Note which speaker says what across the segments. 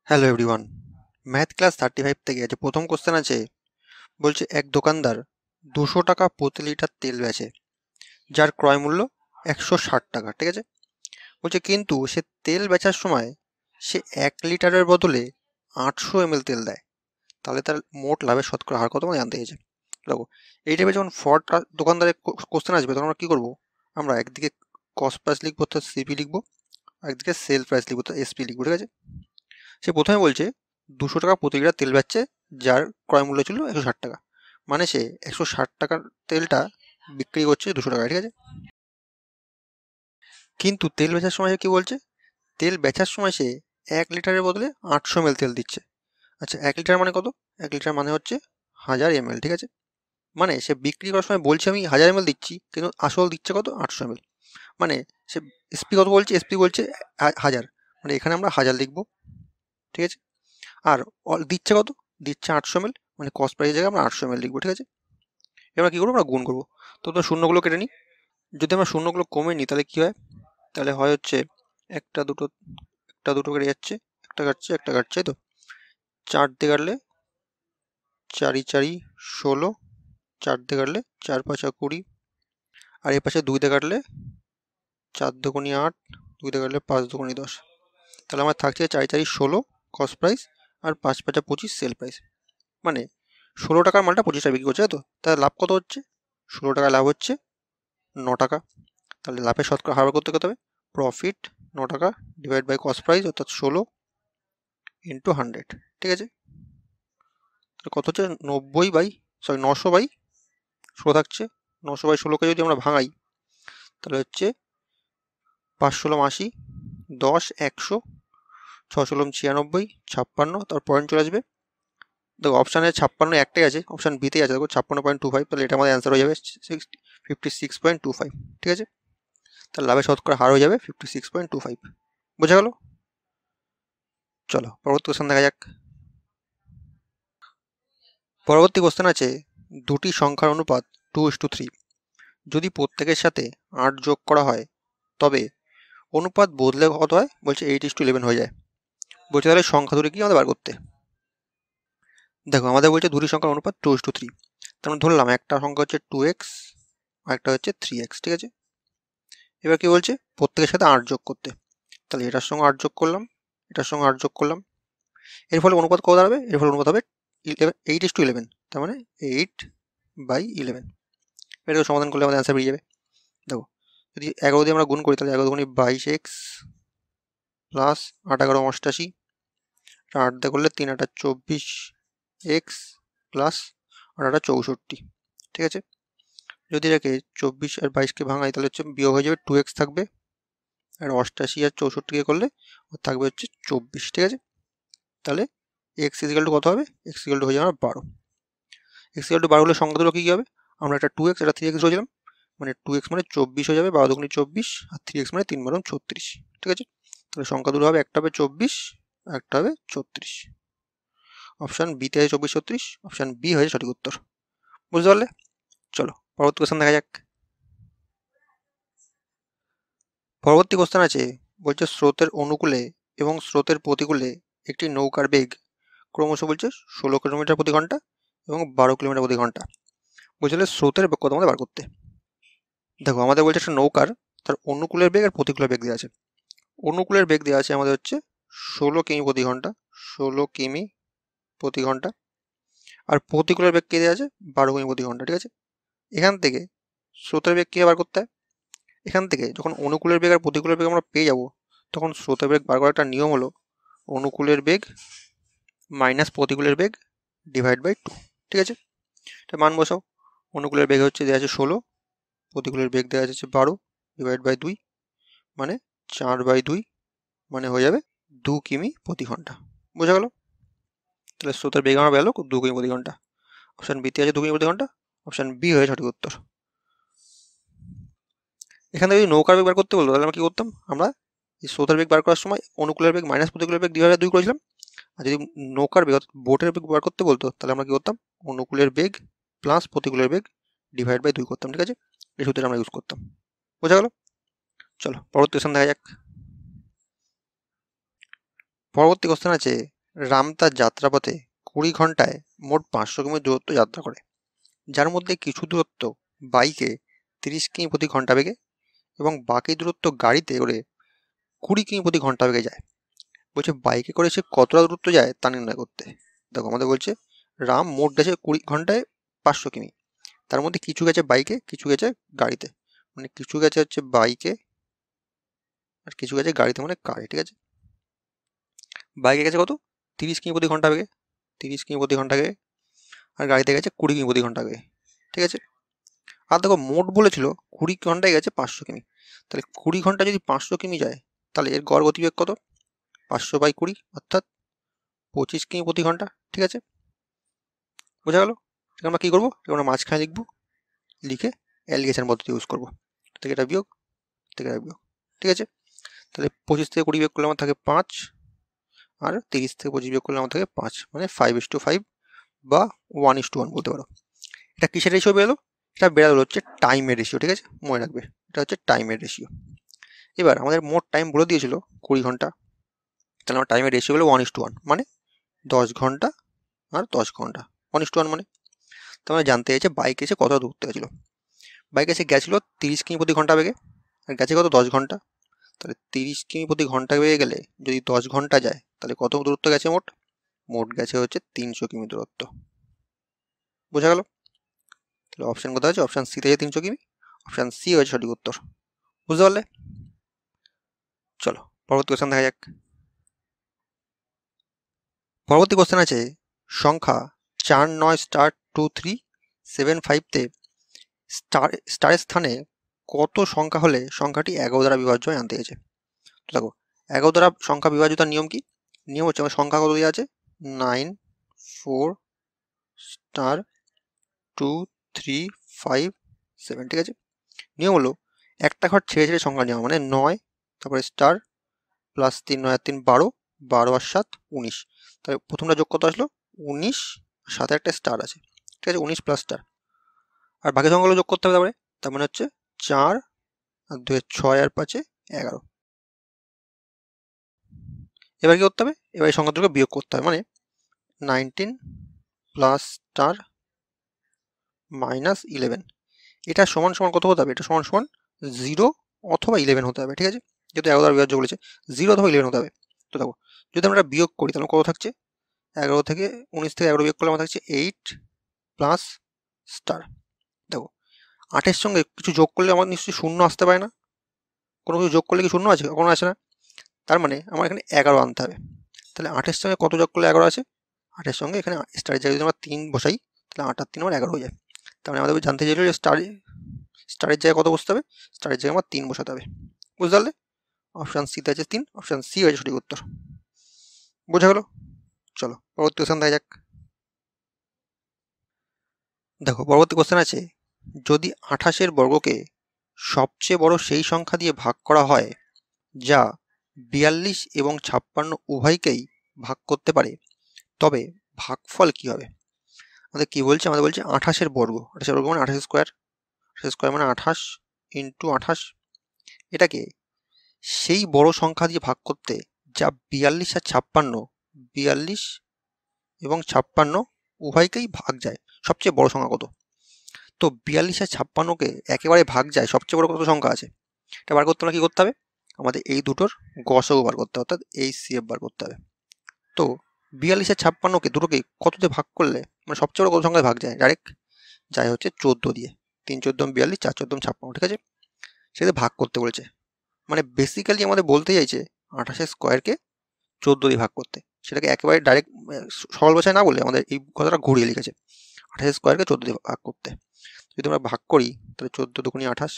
Speaker 1: Hello everyone, math class 35 থেকে যে প্রথম কোশ্চেন আছে। বলছে এক দোকানদার 200 টাকা প্রতি লিটার তেল বেচে, যার ক্রয় মূল্য 160 টাকা। ঠিক আছে, বলছে কিন্তু সে তেল বেচার সময় সে 1 লিটারের বদলে 800 ml তেল দেয়, তাহলে তার মোট লাভের শতকরা হার কত মানে জানতে চাইছে। দেখো, এই টাইপের যখন ফর দোকানদারের কোশ্চেন আসবে তখন আমরা কি করবো, আমরা একদিকে কস্ট প্রাইস লিখবো অর্থাৎ সিপি লিখবো, একদিকে সেল প্রাইস লিখবো অর্থাৎ এসপি লিখবো। ঠিক আছে, সে প্রথমে বলছে 200 টাকা প্রতি লিটার তেল বেচছে, যার ক্রয় মূল্য ছিল 160 টাকা। মানে সে 160 টাকার তেলটা বিক্রি করছে 200 টাকায়। ঠিক আছে, কিন্তু তেল বেচার সময় সে কি বলছে, তেল বেচার সময় সে 1 লিটারের বদলে 800 ml তেল দিচ্ছে। আচ্ছা, 1 লিটার মানে কত? 1 লিটার মানে হচ্ছে 1000 ml। ঠিক আছে, মানে সে বিক্রি করার সময় বলছে আমি 1000 ml দিচ্ছি, কিন্তু আসল দিচ্ছে কত? 800 ml। মানে সে এসপি কত বলছে? এসপি বলছে 1000, মানে এখানে আমরা 1000 লিখবো। ঠিক আছে, আর দিচ্ছে কত? দিচ্ছে 800 ml, মানে কস্ট প্রাইসের জায়গায় আমরা 800 ml লিখবো। ঠিক আছে, এবার কি করবো, আমরা গুণ করবো। তো শূন্যগুলো কেটে নিই। যদি আমরা শূন্যগুলো কমে নিই তাহলে কি হয়? তাহলে হয় হচ্ছে একটা দুটো, একটা দুটো কেটে যাচ্ছে, একটা কাটছে একটা কাটছে, তো 4 দিয়ে কাটলে 4 4 16, 4 দিয়ে কাটলে 4 5 20, আর এ পাশে 2 দিয়ে কাটলে 4 দুগুণি 8, 2 দিয়ে কাটলে 5 দুগুণি 10। তাহলে আমার থাকছে 4 4 16 কস্ট প্রাইস, আর 5 5 25 সেল প্রাইস। মানে 16 টাকার মালটা 25 টাকা বিক্রি করছে, তো তাহলে লাভ কত হচ্ছে? 16 টাকা লাভ হচ্ছে 9 টাকা। তাহলে লাভের শতকরা হার করতে কত হবে? প্রফিট 9 টাকা ডিভাইড বাই কস্ট প্রাইস অর্থাৎ 16 ইন্টু 100। ঠিক আছে, তাহলে কত হচ্ছে? 900/16 থাকছে। 900/16কে যদি আমরা ভাঙাই তাহলে হচ্ছে 5 16 80, 10 100, 6 16 96, 56, তার পয়েন্ট চলে আসবে। দেখো অপশানে 56 একটাই আছে, অপশান বিতেই আছে। দেখো 56.25, তাহলে এটা আমাদের অ্যান্সার হয়ে যাবে 56.25। ঠিক আছে, তাহলে লাভের শতকরা হার হয়ে যাবে 56.25। বোঝা গেল? চলো পরবর্তী কোশ্চেন দেখা যাক। পরবর্তী কোশ্চেন আছে, দুটি সংখ্যার অনুপাত 2:3, যদি প্রত্যেকের সাথে 8 যোগ করা হয় তবে অনুপাত বদলে কত হয়? বলছে 8:11 হয়ে যায়। বলছে তাহলে সংখ্যা দুটি কি আমাদের বার করতে। দেখো আমাদের বলছে দুটি সংখ্যার অনুপাত 2:3, তার মানে ধরলাম একটা সংখ্যা হচ্ছে 2x আর একটা হচ্ছে 3x। ঠিক আছে, এবার কি বলছে? প্রত্যেকের সাথে 8 যোগ করতে। তাহলে এটার সঙ্গে 8 যোগ করলাম, এটার সঙ্গে 8 যোগ করলাম, এর ফলে অনুপাত কত দাঁড়াবে? এর ফলে অনুপাত হবে 8:11, তার মানে 8/11। এটাকে সমাধান করলে আমাদের অ্যান্সার বেরিয়ে যাবে। দেখো, যদি 11 দিয়ে আমরা গুণ করি তাহলে 11 দুগুণে 22x প্লাস 8 11 88, 8 দিয়ে করলে 3 8 24x প্লাস 8 8 64। ঠিক আছে, যদি এটাকে 24 আর 22কে ভাঙাই তাহলে হচ্ছে বিয়োগ হয়ে যাবে, 2x থাকবে, আর 88 আর 64কে করলে থাকবে হচ্ছে 24। ঠিক আছে, তাহলে x ইজিক্যাল টু কত হবে? x ইজিক্যাল টু হয়ে যাবে 12। x ইজিক্যাল টু 12 হলে সংখ্যা দুটো কি হবে? আমরা একটা 2x একটা 3x ধরেছিলাম, মানে 2x মানে 24 হয়ে যাবে, 12 দুগুণে 24, আর 3x মানে 3 12 36। ঠিক আছে, তাহলে সংখ্যা দুটো হবে, একটা হবে 24, একটা হবে 36। অপশান বিতে আছে 24 36, অপশান বি হয়েছে সঠিক উত্তর। বুঝতে পারলে? চলো পরবর্তী কোশ্চেন দেখা যাক। পরবর্তী কোশ্চেন আছে, বলছে স্রোতের অনুকূলে এবং স্রোতের প্রতিকূলে একটি নৌকার বেগ ক্রমশ বলছে 16 কিলোমিটার প্রতি ঘন্টা এবং 12 কিলোমিটার প্রতি ঘন্টা। বলছে স্রোতের বেগ কত আমাদের বার করতে। দেখো আমাদের বলছে একটা নৌকার, তার অনুকূলের বেগ আর প্রতিকূলের বেগ দেওয়া আছে। অনুকূলের বেগ দেওয়া আছে আমাদের হচ্ছে 16 কিমি প্রতি ঘন্টা, 16 কিমি প্রতি ঘন্টা, আর প্রতিকূলের বেগ কে দেওয়া আছে? 12 কিমি প্রতি ঘন্টা। ঠিক আছে, এখান থেকে স্রোতের বেগ কে বার করতে হয়? এখান থেকে যখন অনুকূলের বেগ আর প্রতিকূলের বেগ আমরা পেয়ে যাব, তখন স্রোতের বেগ বার করার একটা নিয়ম হলো অনুকূলের বেগ মাইনাস প্রতিকূলের বেগ ডিভাইড বাই 2। ঠিক আছে, এটা মান বসাও। অনুকূলের বেগ হচ্ছে দেওয়া আছে 16, প্রতিকূলের বেগ দেওয়া আছে 12 ডিভাইড বাই 2, মানে 4/2, মানে হয়ে যাবে 2 কিমি প্রতি ঘন্টা। বোঝা গেল? তাহলে স্রোতের বেগ আমার পেলো 2 কিমি প্রতি ঘন্টা। অপশান বিতে আছে 2 কিমি প্রতি ঘন্টা, অপশান বি হয়ে সঠিক উত্তর। এখানে যদি নৌকার বেগ বার করতে বলতো তাহলে আমরা কি করতাম? আমরা এই স্রোতের বেগ বার করার সময় অনুকূলের বেগ মাইনাস প্রতিকূলের বেগ ডিভাইড বাই 2 করেছিলাম। আর যদি নৌকার বেগ অর্থাৎ বোটের বেগ বার করতে বলতো তাহলে আমরা কি করতাম? অনুকূলের বেগ প্লাস প্রতিকূলের বেগ ডিভাইড বাই 2 করতাম। ঠিক আছে, এই সূত্রটা আমরা ইউজ করতাম। বোঝা গেল? চলো পরবর্তী কোশ্চেন দেখা যাক। পরবর্তী কোশ্চেন আছে, রাম তার যাত্রাপথে 20 ঘন্টায় মোট 500 কিমি দূরত্ব যাত্রা করে, যার মধ্যে কিছু দূরত্ব বাইকে 30 কিমি প্রতি ঘন্টা বেগে এবং বাকি দূরত্ব গাড়িতে করে 20 কিমি প্রতি ঘন্টা বেগে যায়। বলছে বাইকে করে সে কতটা দূরত্ব যায় তা নির্ণয় করতে। দেখো আমাদের বলছে রাম মোট গেছে 20 ঘন্টায় 500 কিমি, তার মধ্যে কিছু গেছে বাইকে, কিছু গেছে গাড়িতে, মানে কিছু গেছে হচ্ছে বাইকে আর কিছু গেছে গাড়িতে, মানে কারে, ঠিক আছে। বাইকে গেছে কত 30 কিমি প্রতি ঘন্টা বেগে, 30 কিমি প্রতি ঘন্টা বেগে, আর গাড়িতে গেছে 20 কিমি প্রতি ঘন্টা বেগে, ঠিক আছে। আর দেখো মোট বলেছিল 20 ঘন্টায় গেছে 500 কিমি, তাহলে 20 ঘন্টা যদি 500 কিমি যায় তাহলে এর গড় গতিবেগ কত, 500/20 অর্থাৎ 25 কিমি প্রতি ঘন্টা, ঠিক আছে। বোঝা গেল? আমরা কি করবো, আমরা মাঝখানে লিখবো, লিখে অ্যালিগেশন পদ্ধতি ইউজ করবো, থেকে এটা বিয়োগ, থেকে এটা বিয়োগ, ঠিক আছে। তাহলে 25 থেকে 20 বিয়োগ করলে আমার থাকে 5, আর 30 থেকে 25 বিয়োগ করলে আমার থাকে 5, মানে 5:5 বা 1:1 বলতে পারো। এটা কিসের রেশিও বেরোলো, এটা বেরোলো হচ্ছে টাইমের রেশিও, ঠিক আছে, মনে রাখবে এটা হচ্ছে টাইমের রেশিও। এবার আমাদের মোট টাইম বলে দিয়েছিল 20 ঘন্টা, তাহলে আমার টাইমের রেশিও হলো 1:1, মানে 10 ঘন্টা আর 10 ঘন্টা, 1:1 মানে। তো আমরা জানতে চাইছে বাইক এসে কত দূরত্ব গেছিল। বাইক এসে গেছিল 30 কিমি প্রতি ঘন্টা বেগে, আর গেছে কত 10 ঘন্টা, তাহলে 30 কিমি প্রতি ঘন্টা বেগে গেলে যদি 10 ঘন্টা যায় তাহলে কত দূরত্ব গেছে মোট, মোট গেছে হচ্ছে 300 কিমি দূরত্ব। বোঝা গেল? তাহলে অপশন কোথায় আছে, অপশন সি থেকে 300 কিমি, অপশন সি হয়েছে সঠিক উত্তর। বুঝতে পারলে? চলো পরবর্তী কোশ্চেন দেখা যাক। পরবর্তী কোশ্চেন আছে সংখ্যা 49*2375 স্টারের স্থানে কত সংখ্যা হলে সংখ্যাটি 11 দ্বারা বিভাজ্য হয় জানতে গেছে। তো দেখো 11 দ্বারা সংখ্যা বিভাজ্যতার নিয়ম কি, নিয়ম হচ্ছে আমার সংখ্যা কত দেওয়া আছে 9 4 2 3 5 7, ঠিক আছে। নিয়ম হলো একটা ঘর ছেড়ে ছেড়ে সংখ্যা নেওয়া, মানে 9 তারপরে স্টার প্লাস 3 9 আর 3 12, 12 আর 7 19, তাহলে প্রথমটা যোগ কত আসলো 19, সাথে একটা স্টার আছে, ঠিক আছে, 19 প্লাস স্টার, আর বাকি সংখ্যাগুলো যোগ করতে হবে। তারপরে তার মানে হচ্ছে 4 আর 2 6 আর 5 11। এবার কি করতে হবে, এবার এই সংখ্যা দুটোকে বিয়োগ করতে হবে, মানে 19 প্লাস স্টার মাইনাস 11, এটা সমান সমান কত হতে হবে, এটা সমান সমান 0 অথবা 11 হতে হবে, ঠিক আছে, যেহেতু 11 দ্বারা বিভাজ্য বলেছে 0 অথবা 11 হতে হবে। তো দেখো যদি আমরা বিয়োগ করি তাহলে কত থাকছে 11 থেকে 19 থেকে 11 বিয়োগ করলে আমার থাকছে 8 প্লাস স্টার। দেখো 8-এর সঙ্গে কিছু যোগ করলে আমার নিশ্চয়ই শূন্য আসতে পারে না, কোনো কিছু যোগ করলে কি শূন্য আছে, কোনো আসে না, তার মানে আমার এখানে 11 আনতে হবে। তাহলে 8-এর সঙ্গে কত যোগ করলে 11 আছে, 8-এর সঙ্গে এখানে স্টারের জায়গায় যদি আমরা 3 বসাই তাহলে 8 আর 3 আমার 11 হয়ে যায়। তার মানে আমাদের জানতে চাইল যে স্টারের জায়গায় কত বসতে হবে, স্টারের জায়গায় আমার 3 বসাতে হবে। বুঝতে পারলে? অপশান সিতে আছে 3, অপশান সি হয়েছে সঠিক উত্তর। বোঝা গেল? চলো পরবর্তী কোশ্চেন দেখা যাক। দেখো পরবর্তী কোশ্চেন আছে যদি 28-এর বর্গকে সবচেয়ে বড় সেই সংখ্যা দিয়ে ভাগ করা হয় যা 42 এবং 56 উভয়কেই ভাগ করতে পারে, তবে ভাগফল কি হবে। আমাদের কি বলছে, আমাদের বলছে 28-এর বর্গ, 28-এর বর্গ মানে 28 স্কোয়ার, 28 স্কোয়ার মানে 28 ইন্টু 28, এটাকে সেই বড় সংখ্যা দিয়ে ভাগ করতে যা 42 আর 56, 42 এবং 56 উভয়কেই ভাগ যায়, সবচেয়ে বড় সংখ্যা কত। তো 42 আর 56কে একেবারে ভাগ যায় সবচেয়ে বড় কত সংখ্যা আছে, এটা বার করতে হলে কি করতে হবে, আমাদের এই দুটোর গসও বার করতে হবে, অর্থাৎ এই সিএফ বার করতে হবে। তো 42 আর 56কে দুটোকে কত দিয়ে ভাগ করলে মানে সবচেয়ে বড় কত সংখ্যায় ভাগ যায়, ডাইরেক্ট যায় হচ্ছে 14 দিয়ে, 3 14 42, 4 14 56, ঠিক আছে, সেটা ভাগ করতে বলেছে। মানে বেসিক্যালি আমাদের বলতে চাইছে 28-এর স্কোয়ারকে 14 দিয়ে ভাগ করতে, সেটাকে একেবারে ডাইরেক্ট সরল ভাষায় না বলে আমাদের এই কথাটা ঘুরিয়ে লিখেছে 28-এর স্কোয়ারকে 14 দিয়ে ভাগ করতে। যদি আমরা ভাগ করি তাহলে 14 দুগুণি 28,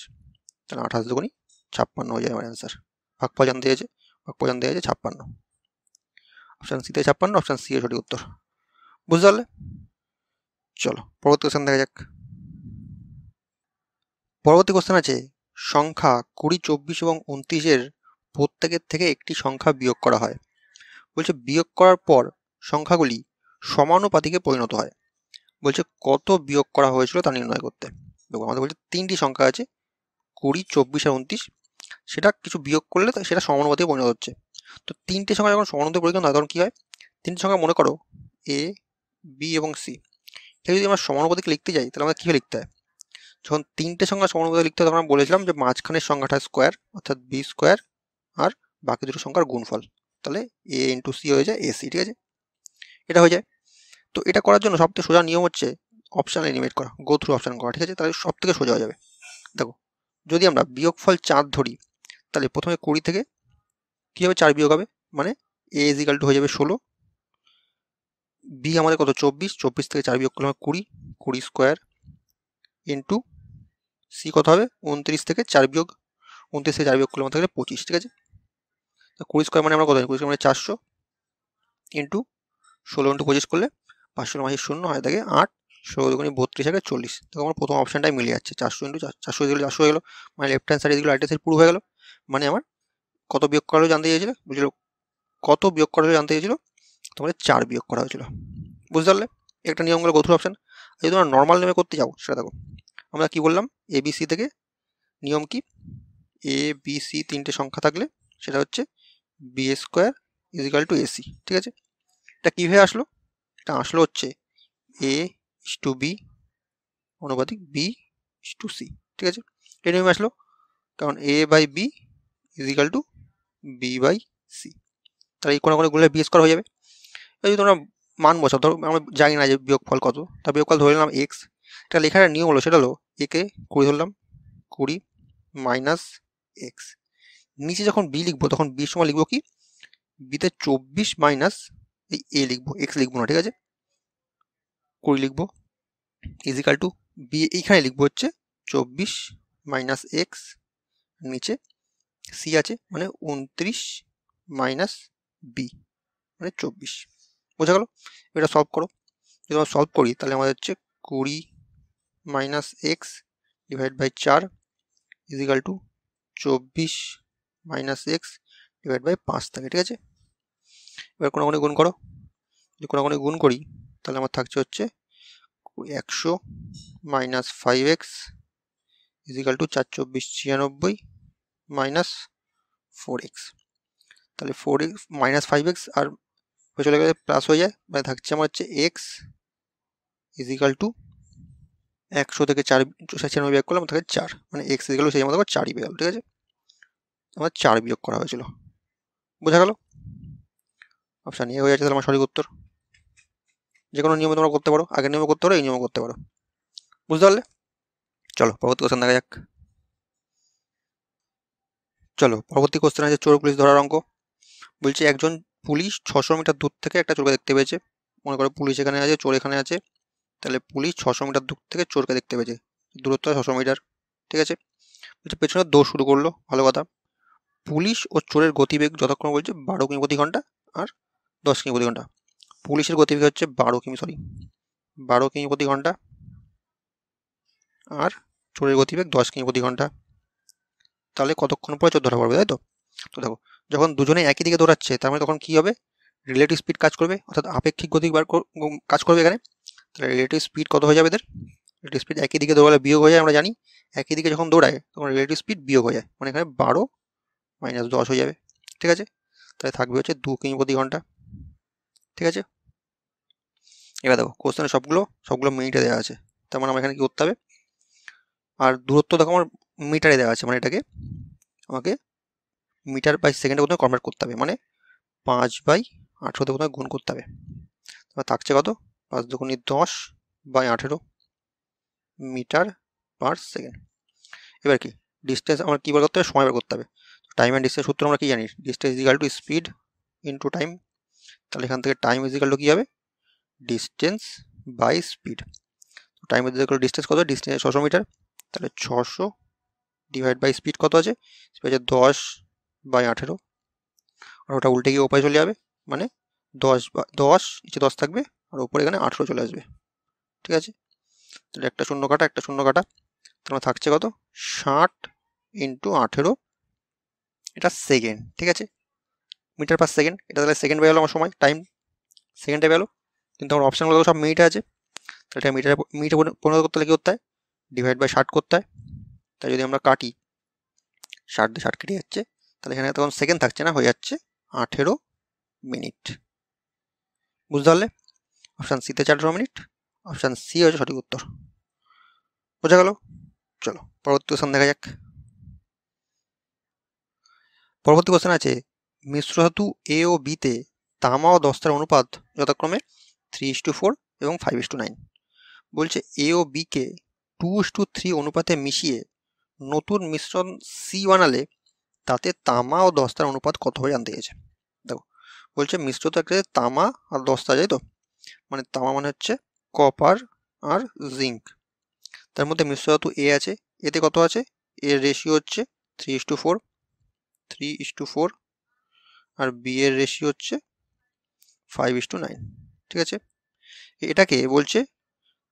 Speaker 1: তাহলে 28 দুগুণি 56 হয়ে যায় আমার অ্যান্সার। ভাগফল জানতে চাইছে, ভাগফল জানতে চাইছে 56, অপশান সিতে 56, অপশান সি এর সঠিক উত্তর। বুঝতে পারলে? চলো পরবর্তী কোশ্চেন দেখা যাক। পরবর্তী কোশ্চেন আছে সংখ্যা 20 24 এবং 29-এর প্রত্যেকের থেকে একটি সংখ্যা বিয়োগ করা হয়। বলছে বিয়োগ করার পর সংখ্যাগুলি সমানুপাতিকে পরিণত হয়। বলছে কত বিয়োগ করা হয়েছিল তা নির্ণয় করতে। দেখো আমাদের বলছে 3টি সংখ্যা আছে 20 24 আর 29, সেটা কিছু বিয়োগ করলে সেটা সমানুপাতিকে পরিণত হচ্ছে। তো 3টে সংখ্যা যখন সমানুপাতিকে পরিণত হয় তখন কি হয়, তিনটে সংখ্যা মনে করো এ, বি এবং সি। এটা যদি আমরা সমানুপাতিক লিখতে যাই তাহলে আমাদের কীভাবে লিখতে হয়? যখন তিনটে সংখ্যা সমানুপাতিক লিখতে হয় তখন আমরা বলেছিলাম যে মাঝখানের সংখ্যাটা স্কোয়ার, অর্থাৎ বি স্কোয়ার, আর বাকি দুটো সংখ্যার গুণফল, তাহলে এ ইন্টু সি হয়ে যায় এসি। ঠিক আছে, এটা হয়ে যায়। তো এটা করার জন্য সবথেকে সোজা নিয়ম হচ্ছে অপশান এলিমিনেট করা, গো থ্রু অপশান করা। ঠিক আছে, তাহলে সব থেকে সোজা হয়ে যাবে। দেখো, যদি আমরা বিয়োগফল 4 ধরি তাহলে প্রথমে 20 থেকে কী হবে 4 বিয়োগ হবে, মানে এ ইজ ইকাল টু হয়ে যাবে 16, বি আমাদের কত 24, 24 থেকে 4 বিয়োগ করলে হবে 20, 20 স্কোয়ার ইন্টু সি কত হবে 29 থেকে 4 বিয়োগ, 29 থেকে 4 বিয়োগ করলে আমাদের থাকলে 25। ঠিক আছে, 20 স্কোয়ার মানে আমরা কত, 20 স্কোয়ার মানে 400 ইন্টু 16 ইন্টু 25 করলে 500 মাসে 0 হয় থাকে 8, 16 দুগুণে 32 থেকে 40। তখন আমার প্রথম অপশানটাই মিলে যাচ্ছে, 400 ইন্টু 400 দিলে 400 হয়ে গেলো, মানে লেফট হ্যান্ড সাইড দিকে রাইট হ্যান্ড সাইড পুরো হয়ে গেলো। মানে আমার কত বিয়োগ করা হলো জানতে চেয়েছিল, বুঝলো কত বিয়োগ করা হলো জানতে চেয়েছিল, তোমাদের 4 বিয়োগ করা হয়েছিল। বুঝতে পারলে একটা নিয়ম গেলো গোথ্রু অপশান। যদি তোমরা নর্মাল নেমে করতে যাও সেটা দেখো, আমরা কি বললাম এবিসি থেকে নিয়ম কি, এ বি সি তিনটে সংখ্যা থাকলে সেটা হচ্ছে B square is equal to AC. ঠিক আছে, এটা কীভাবে আসলো, এটা আসলো হচ্ছে এ ইস টু বি অনুপাতিক বি ইস টু সি। ঠিক আছে, এই নিয়মে আসলো, কারণ A by B is equal to B by C. তাহলে এই কোনো গুলো বি স্কোয়ার হয়ে যাবে। যদি তোমরা মান বসাও, ধরো আমরা জানি না যে বিয়োগফল কত, তা বিয়োগফল ধরে নিলাম এক্স। এটা লেখার নিয়ম হলো, সেটা হলো একে 20 ধরলাম, 20 মাইনাস এক্স। নিচে যখন বি লিখবো তখন বির সময় লিখবো কি, বিতে 24 মাইনাস এই এ লিখবো, এক্স লিখবো না। ঠিক আছে, 20 লিখবো ইজিক্যাল টু বি, এইখানে লিখবো হচ্ছে 24 মাইনাস এক্স, নিচে সি আছে মানে 29 মাইনাস বি মানে 24। বোঝা গেল? এটা সলভ করো, যদি আমরা সলভ করি তাহলে আমাদের হচ্ছে 20 minus x divide by 4 equal to 24 minus x divide by 5 থাকে। ঠিক আছে, এবার কোনাকুনি গুণ করো, যদি কোনাকুনি গুণ করি তাহলে আমার থাকছে হচ্ছে 100 minus 5x is equal two 4 24 96 minus 4x। তাহলে 4x মাইনাস 5x আর চলে গেলে প্লাস হয়ে যায়, মানে থাকছে আমার হচ্ছে x ইজিক্যাল টু 100 থেকে 4 96 বিয়োগ করলে আমার থাকে 4, মানে x ইজিক্যাল টু সেই আমাদের 4ই পেয়ে গেল। ঠিক আছে, আমার 4 বিয়োগ করা হয়েছিল। বোঝা গেল? অপশান এ হয়ে যাচ্ছে তাহলে আমার সঠিক উত্তর। যে কোনো নিয়মে তোমরা করতে পারো, আগের নিয়মে করতে পারো, এই নিয়মে করতে পারো। বুঝতে পারলে? চলো পরবর্তী কোশ্চেন দেখা যাক। চলো পরবর্তী কোশ্চেন আছে চোর পুলিশ ধরার অঙ্ক। বলছে একজন পুলিশ 600 মিটার দূর থেকে একটা চোরকে দেখতে পেয়েছে। মনে করো পুলিশ এখানে আছে, চোর এখানে আছে, তাহলে পুলিশ 600 মিটার দূর থেকে চোরকে দেখতে পেয়েছে, দূরত্ব 600 মিটার। ঠিক আছে, বলছে পেছনে দৌড় শুরু করলো, ভালো কথা। পুলিশ ও চোরের গতিবেগ যথাক্রমে বলছে 12 কিমি প্রতি ঘন্টা আর 10 কিমি প্রতি ঘন্টা। পুলিশের গতিবেগ হচ্ছে 12 কিমি প্রতি ঘন্টা, আর চোরের গতিবেগ 10 কিমি প্রতি ঘন্টা। তাহলে কতক্ষণ পরে চোর ধরা পড়বে, তাই তো? তো দেখো, যখন দুজনে একই দিকে দৌড়াচ্ছে তার মানে তখন কি হবে, রিলেটিভ স্পিড কাজ করবে, অর্থাৎ আপেক্ষিক গতি কাজ করবে এখানে। তাহলে রিলেটিভ স্পিড কত হয়ে যাবে এদের, রিলেটিভ স্পিড একই দিকে দৌড়ালে বিয়োগ হয়ে যায়, আমরা জানি একই দিকে যখন দৌড়ায় তখন রিলেটিভ স্পিড বিয়োগ হয়ে যায়, মানে এখানে 12 মাইনাস 10 হয়ে যাবে। ঠিক আছে, তাহলে থাকবে হচ্ছে 2 কিমি প্রতি ঘন্টা। ঠিক আছে, এবার দেখো কোশ্চেনে সবগুলো মিনিটে দেওয়া আছে, তার মানে আমার এখানে কি করতে হবে, আর দূরত্ব দেখো আমার মিটারে দেওয়া আছে, মানে এটাকে আমাকে মিটার বাই সেকেন্ডে প্রথমে কনভার্ট করতে হবে, মানে 5/18 প্রথমে গুণ করতে হবে। তোমার থাকছে কত, 5 দুগুণে 10 বাই 18 মিটার পার সেকেন্ড। এবার কি ডিস্টেন্স আমার কী বার করতে হবে, সময় বের করতে হবে। টাইম অ্যান্ড ডিস্টেন্স সূত্র আমরা কি জানি, distance equal to speed into time. তাহলে এখান থেকে টাইম ইজিক্যাল টু কী হবে, distance by speed. Time equal to distance কত, ডিস্টেন্স 600 মিটার, তাহলে 600 ডিভাইড বাই স্পিড কত আছে, স্পিড আছে 10 বাই 18, আর ওটা উল্টে গিয়ে ওপারে চলে যাবে, মানে 10 নিচে 10 থাকবে আর ওপরে এখানে 18 চলে আসবে। ঠিক আছে, তাহলে একটা শূন্য কাটা, তোমার থাকছে কত 60 ইন্টু 18, এটা সেকেন্ড। ঠিক আছে, মিটার পার সেকেন্ড, এটা তাহলে সেকেন্ড পেয়ে গেলো আমার সময়, টাইম সেকেন্ডে পেয়ে গেলো, কিন্তু আমার অপশানগুলো সব মিনিটে আছে। তাহলে এটা মিনিটে পরিণত করতে হলে কী করতে হয়, ডিভাইড বাই 60 করতে হয়। তাই যদি আমরা কাটি 60 দিয়ে 60 কেটে যাচ্ছে, তাহলে এখানে তখন সেকেন্ড থাকছে না, হয়ে যাচ্ছে 18 মিনিট। বুঝতে পারলে? অপশান সিতে 4 মিনিট, অপশান সি হচ্ছে সঠিক উত্তর। বোঝা গেল? চলো পরবর্তী কোশ্চেন দেখা যাক। পরবর্তী কোশ্চেন আছে, মিশ্র ধাতু এ ও বিতে তামা ও দস্তার অনুপাত যথাক্রমে 3:4 এবং 5:9। বলছে এ ও বিকে 2:3 অনুপাতে মিশিয়ে নতুন মিশ্রণ সি বানালে তাতে তামা ও দস্তার অনুপাত কত হবে জানতে গেছে। দেখো বলছে মিশ্র তো একটা তামা আর দস্তা, যাই তো, মানে তামা মানে হচ্ছে কপার আর জিঙ্ক। তার মধ্যে মিশ্র ধাতু এ আছে, এতে কত আছে, এর রেশিও হচ্ছে 3:4, আর বি এর রেশিও হচ্ছে 5:9। ঠিক আছে, এটাকে বলছে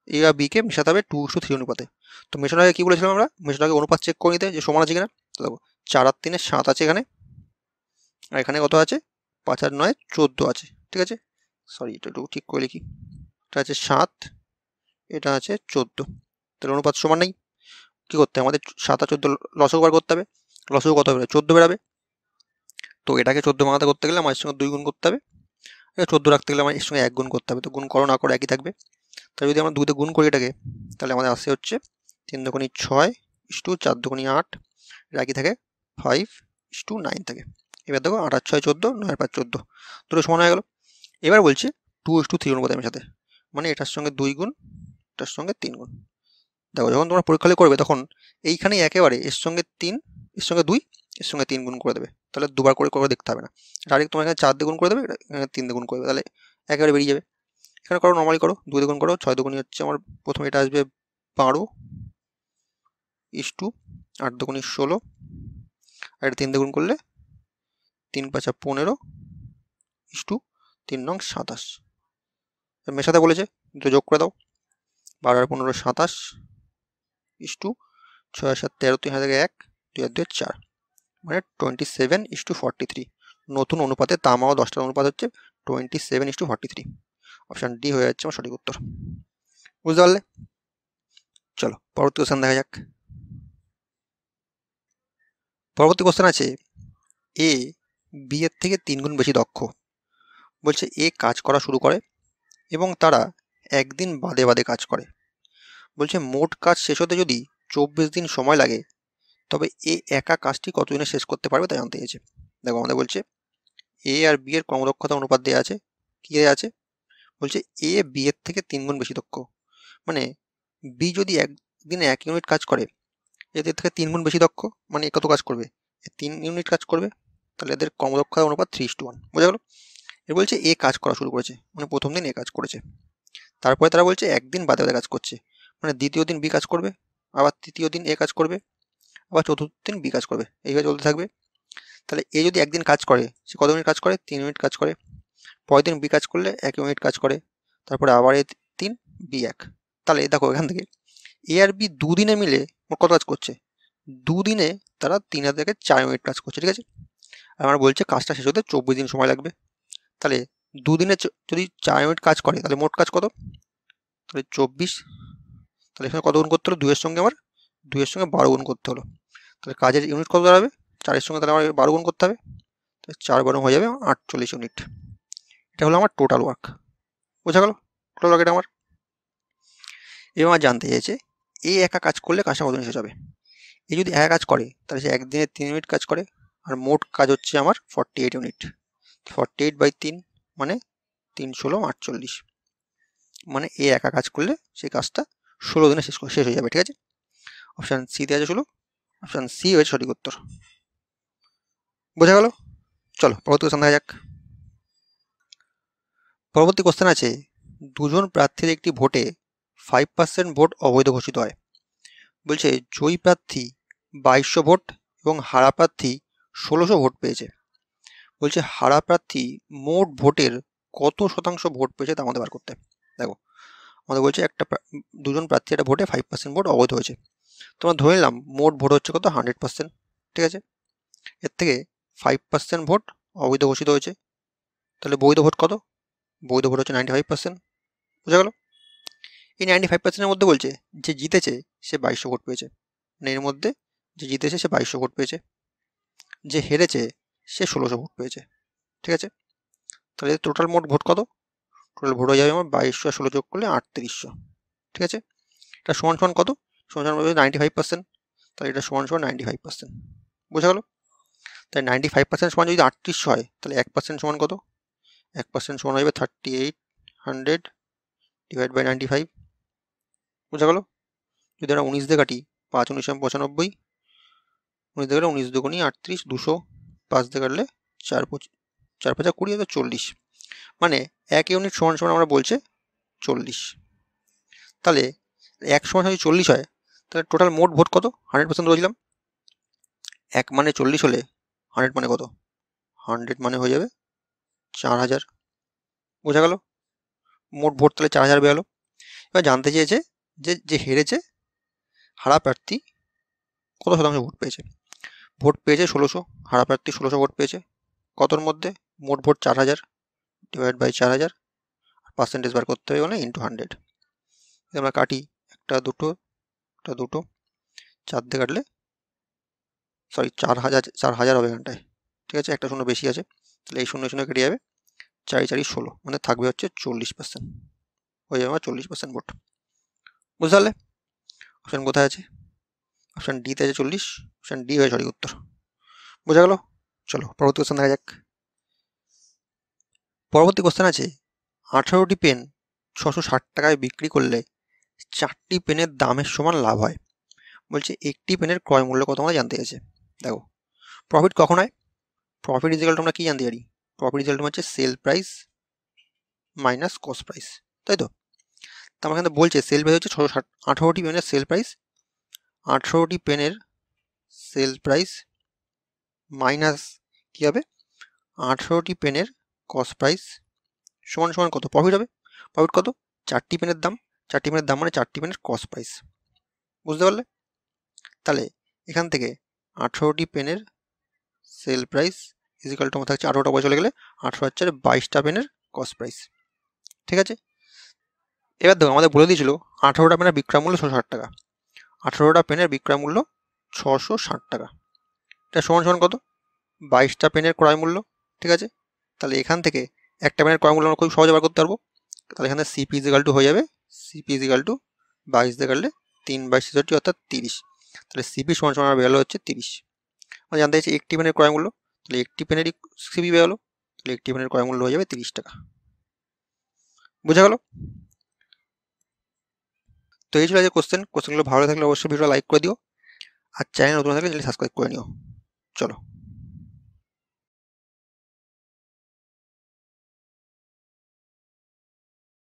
Speaker 1: এ আর বি কে মেশাতে হবে 2:3 অনুপাতে। তো মেশানোর আগে কি বলেছিলাম আমরা, মেশানোর আগে অনুপাত চেক করে নিতে যে সমান আছে কিনা। তো দেখো 4 আর 3 7 আছে এখানে, আর এখানে কত আছে, 5 আর 9 14 আছে। ঠিক আছে, সরি এটা একটু ঠিক করে লিখি, এটা আছে 7, এটা আছে 14, তাহলে অনুপাত সমান নেই। কি করতে হবে আমাদের, 7 আর 14 লসগু বার করতে হবে। লসগু কত হবে, 14 বেরাবে। তো এটাকে 14 ভাঙাতে করতে গেলে আমার সঙ্গে 2 গুণ করতে হবে, 14 রাখতে গেলে আমার এর সঙ্গে 1 গুণ করতে হবে। তো গুণ করো না করো একই থাকবে। তাই যদি আমরা 2 তে গুণ করি এটাকে, তাহলে আমাদের আসে হচ্ছে 3 দুগুণী 6 4 দুগুণী 8, এটা একই থাকে 5:9 থাকে। এবার দেখো 8 আর 6 14, 9 আর 5 14, দুটো সমান হয়ে গেল। এবার বলছে 2:3 অনুপাতে মেশাতে, মানে এটার সঙ্গে 2 গুণ, এটার সঙ্গে 3 গুণ। দেখো যখন তোমরা পরীক্ষা করবে তখন এইখানেই একেবারে এর সঙ্গে 3, এর সঙ্গে 2, এর সঙ্গে 3 গুণ করে দেবে, তাহলে দুবার করে করে দেখতে হবে না। ডাইরেক্ট তোমার এখানে 4 দিয়ে গুণ করে দেবে, এখানে 3 দিয়ে গুণ করে দেবে, তাহলে একেবারে বেরিয়ে যাবে। এখানে করো নর্মালি করো, 2 দিয়ে গুণ করো, 6 দুগুণী হচ্ছে আমার প্রথমে এটা আসবে 12:8 দুগুণী 16, আর এটা 3 দিয়ে গুণ করলে 3 5 15:3 নং 27। মেশাতে বলেছে, দুটো যোগ করে দাও, 12 আর 15 27, 6 আর 7 13, 3 হাতে 1, 2 আর 2 4, মানে 27:43। নতুন অনুপাতে তামা ও দস্তার অনুপাত হচ্ছে 27:43। অপশান ডি হয়ে যাচ্ছে আমার সঠিক উত্তর। বুঝতে পারলে? চলো পরবর্তী কোশ্চেন দেখা যাক। পরবর্তী কোশ্চেন আছে, এ বি এর থেকে 3 গুণ বেশি দক্ষ। বলছে এ কাজ করা শুরু করে এবং তারা একদিন বাদে বাদে কাজ করে। বলছে মোট কাজ শেষ হতে যদি 24 দিন সময় লাগে, তবে এ একা কাজটি কতদিনে শেষ করতে পারবে তা জানতে চেয়েছে। দেখো আমাদের বলছে এ আর বি এর কর্মদক্ষতা অনুপাত দেওয়া আছে, কি দেওয়া আছে, বলছে এ বি এর থেকে 3 গুণ বেশি দক্ষ, মানে বি যদি একদিনে 1 ইউনিট কাজ করে, এদের থেকে 3 গুণ বেশি দক্ষ, মানে এ কত কাজ করবে, 3 ইউনিট কাজ করবে, তাহলে এদের কর্মদক্ষতা অনুপাত 3:1। বোঝা গেল? এর বলছে এ কাজ করা শুরু করেছে, মানে প্রথম দিন এ কাজ করেছে, তারপরে তারা বলছে একদিন বাদে বাদে কাজ করছে, মানে দ্বিতীয় দিন বি কাজ করবে, আবার তৃতীয় দিন এ কাজ করবে, আবার চতুর্থ দিন বি কাজ করবে, এইভাবে চলতে থাকবে। তাহলে এ যদি একদিন কাজ করে, সে কত ইউনিট কাজ করে, 3 ইউনিট কাজ করে। পরের দিন বি কাজ করলে 1 ইউনিট কাজ করে, তারপরে আবার এ 3, বি 1। তাহলে দেখো এখান থেকে এ আর বি দুদিনে মিলে মোট কত কাজ করছে, দুদিনে তারা 3 থেকে 4 ইউনিট কাজ করছে। ঠিক আছে, আর আমার বলছে কাজটা শেষ হতে 24 দিন সময় লাগবে। তাহলে দুদিনে যদি 4 ইউনিট কাজ করে, তাহলে মোট কাজ কত, তাহলে 24। তাহলে এখানে কত গুণ করতে হলো, 2 এর সঙ্গে আমার 2 এর সঙ্গে 12 গুণ করতে হলো। তাহলে কাজের ইউনিট কত দাঁড়াবে, 4 এর সঙ্গে তাহলে আমার 12 গুণ করতে হবে, তাহলে 4 12 হয়ে যাবে 48 ইউনিট। এটা হলো আমার টোটাল ওয়ার্ক। বোঝা গেল টোটাল ওয়ার্ক এটা আমার। এবার আমার জানতে চেয়েছে এ একা কাজ করলে কাজটা কতদিন শেষ হবে। এ যদি একা কাজ করে তাহলে সে একদিনে 3 ইউনিট কাজ করে, আর মোট কাজ হচ্ছে আমার 48 ইউনিট। 48/3 মানে 3 16 48, মানে এ একা কাজ করলে সেই কাজটা 16 দিনে শেষ হয়ে যাবে। ঠিক আছে, অপশান সি তে আছে 16, অপশান সি হয়েছে সঠিক উত্তর। বোঝা গেল? চলো পরবর্তী কোশ্চেন দেখা যাক। পরবর্তী কোশ্চেন আছে, দুজন প্রার্থীর একটি ভোটে 5% ভোট অবৈধ ঘোষিত হয়। বলছে জয়ী প্রার্থী 2200 ভোট এবং হারা প্রার্থী 1600 ভোট পেয়েছে। বলছে হারা প্রার্থী মোট ভোটের কত শতাংশ ভোট পেয়েছে তা আমাদের বার করতে। দেখো আমাদের বলছে দুজন প্রার্থী একটা ভোটে 5% ভোট অবৈধ হয়েছে, তোমরা ধরে নিলাম মোট ভোট হচ্ছে কত 100%। ঠিক আছে, এর থেকে 5% ভোট অবৈধ ঘোষিত হয়েছে, তাহলে বৈধ ভোট কত, বৈধ ভোট হচ্ছে 95%। বুঝা গেল? এই 95%-এর মধ্যে বলছে যে জিতেছে সে 2200 ভোট পেয়েছে, মানে এর মধ্যে যে জিতেছে সে 2200 ভোট পেয়েছে, যে হেরেছে সে 1600 ভোট পেয়েছে। ঠিক আছে, তাহলে টোটাল মোট ভোট কত, টোটাল ভোট হয়ে যাবে আমার 2200 আর 16 যোগ করলে 3800। ঠিক আছে, এটা সমান সমান কত? সমান সমান 95%। তাহলে এটা সমান সমান 95%। বোঝা গেল? তাই 95% সমান যদি 3800 হয়, তাহলে 1% সমান কত? 1% সমান হবে 3800 ডিভাইড বাই 95। বোঝা গেল? যদি আমরা 19 দিয়ে কাটি, 5 19 95, 19 দিয়ে কাটলে 19 দুগুণী 38, 200, 5 দিয়ে কাটলে 4 5 20, 40। মানে 1 ইউনিট সমান সমান আমরা বলছে 40। তাহলে 1 সমান যদি 40 হয়, তাহলে টোটাল মোট ভোট কত? 100% ধরেছিলাম। 1 মানে 40 হলে 100 মানে কত? 100 মানে হয়ে যাবে 4000। বোঝা গেল? মোট ভোট তাহলে 4000 বেরোলো। এবার জানতে চেয়েছে যে হেরেছে, হারা প্রার্থী কত শতাংশ ভোট পেয়েছে। ভোট পেয়েছে 1600, হারা প্রার্থী 1600 ভোট পেয়েছে। কতর মধ্যে? মোট ভোট 4000 ডিভাইড বাই 4000, পার্সেন্টেজ বার করতে হবে মানে ইন্টু 100। আমরা কাটি, একটা দুটো 4 দিয়ে কাটলে, সরি 4000 হবে এখানটায়। ঠিক আছে, একটা শূন্য বেশি আছে, তাহলে এই শূন্য শূন্য কেটে যাবে, 4 4 16, মানে থাকবে হচ্ছে 40%। হয়ে যাবে আমার 40% ভোট। বুঝতে পারলে? অপশান কোথায় আছে? অপশান ডিতে আছে 40, অপশান ডি হয়ে সঠিক উত্তর। বোঝা গেল? চলো পরবর্তী কোশ্চেন দেখা যাক। পরবর্তী কোশ্চেন আছে, 18টি পেন 660 টাকায় বিক্রি করলে 4টি পেনের দামের সমান লাভ হয়। বলছে একটি পেনের ক্রয় মূল্য কত আমরা জানতে গেছে। দেখো, প্রফিট কখন হয়? প্রফিট ইজিক্যাল আমরা কি জানতে পারি? প্রফিট ইজিক্যাল হচ্ছে sell price minus cost price, তাই তো? তো আমার এখানে বলছে সেল প্রাইস হচ্ছে 660, 18টি পেনের সেল প্রাইস, 18টি পেনের সেল প্রাইস মাইনাস কি হবে? 18টি পেনের কস্ট প্রাইস সমান সমান কত? প্রফিট হবে। প্রফিট কত? 4টি পেনের দাম, 4টি পেনের দাম মানে 4টি পেনের কস্ট প্রাইস। বুঝতে পারলে? তাহলে এখান থেকে 18টি পেনের সেল প্রাইস ইজিক্যাল টু আমার থাকছে 18টা বছর চলে গেলে 18 হচ্ছে 22টা পেনের কস্ট প্রাইস। ঠিক আছে, এবার দেখো আমাদের বলে দিয়েছিল 18টা পেনের বিক্রয় মূল্য 660 টাকা, 18টা পেনের বিক্রয় মূল্য 660 টাকা। এটা সমান সমান কত? 22টা পেনের ক্রয় মূল্য। ঠিক আছে, তাহলে এখান থেকে একটা পেনের ক্রয় মূল্য আমরা খুব সহজে বার করতে পারবো। তাহলে এখানে সিপি ইজিক্যাল টু হয়ে যাবে, সিপি ইজিক্যাল টু 22 দিয়ে কাটলে 3 বাই 66 অর্থাৎ 30। তাহলে সিপি সমান সমান আমার বেরোলো হচ্ছে 30। আমরা জানতে চাইছি একটি পেনের ক্রয় মূল্য, তাহলে একটি পেনেরই সিপি বেরোলো, তাহলে একটি পেনের ক্রয় মূল্য হয়ে যাবে 30 টাকা। বোঝা গেল? তো এই ছিল যে কোশ্চেনগুলো ভালো থাকলে অবশ্যই ভিডিও লাইক করে দিও, আর চ্যানেল নতুন থাকলে সাবস্ক্রাইব করে নিও। চলো।